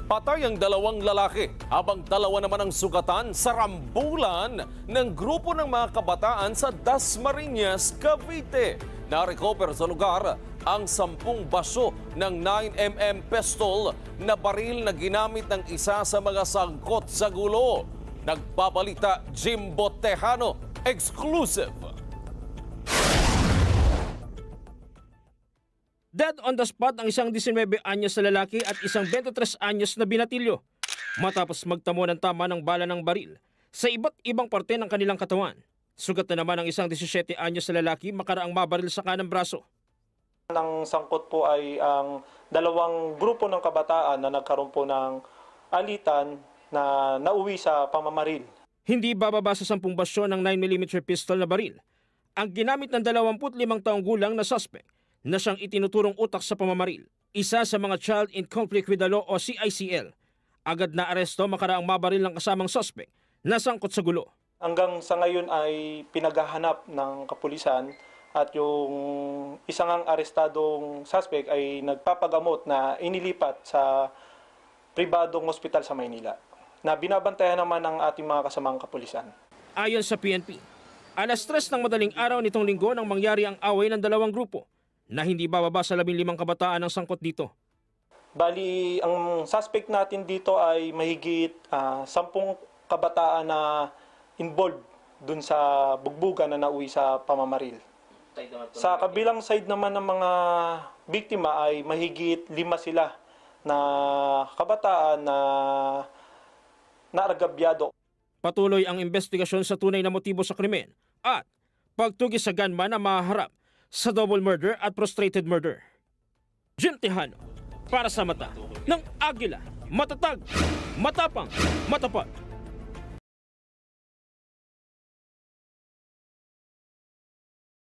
Patay ang 2 lalaki habang 2 naman ang sugatan sa rambulan ng grupo ng mga kabataan sa Dasmariñas, Cavite. Na-recover sa lugar ang 10 baso ng 9mm pistol na baril na ginamit ng isa sa mga sangkot sa gulo. Nagbabalita Jimbo Tejano, exclusive. Dead on the spot ang isang 19 anyos na lalaki at isang 23 anyos na binatilyo matapos magtamo ng tama ng bala ng baril sa iba't ibang parte ng kanilang katawan. Sugat na naman ang isang 17 anyos na lalaki makaraang mabaril sa kanang braso. Ang sangkot po ay ang 2 grupo ng kabataan na nagkaroon po ng alitan na nauwi sa pamamaril. Hindi bababa sa 10 basyo ng 9mm pistol na baril ang ginamit ng 25 taong gulang na suspect na siyang itinuturong utak sa pamamaril. Isa sa mga Child in Conflict with the Law o CICL. Agad na aresto makaraang mabaril ng kasamang suspect na sangkot sa gulo. Hanggang sa ngayon ay pinaghahanap ng kapulisan at yung isang arestadong suspect ay nagpapagamot na inilipat sa pribadong ospital sa Maynila na binabantayan naman ng ating mga kasamang kapulisan. Ayon sa PNP, alas 3 ng madaling araw nitong linggo nang mangyari ang away ng 2 grupo na hindi bababa sa 15 kabataan ang sangkot dito. Bali, ang suspect natin dito ay mahigit 10 kabataan na involved dun sa bugbugan na nauwi sa pamamaril. Sa kabilang side naman ng mga biktima ay mahigit 5 sila na kabataan na naargabyado. Patuloy ang investigasyon sa tunay na motibo sa krimen at pagtugis sa gunman na maharap sa double murder at frustrated murder. Jim Tejano, para sa mata ng Agila, matatag, matapang, matapat.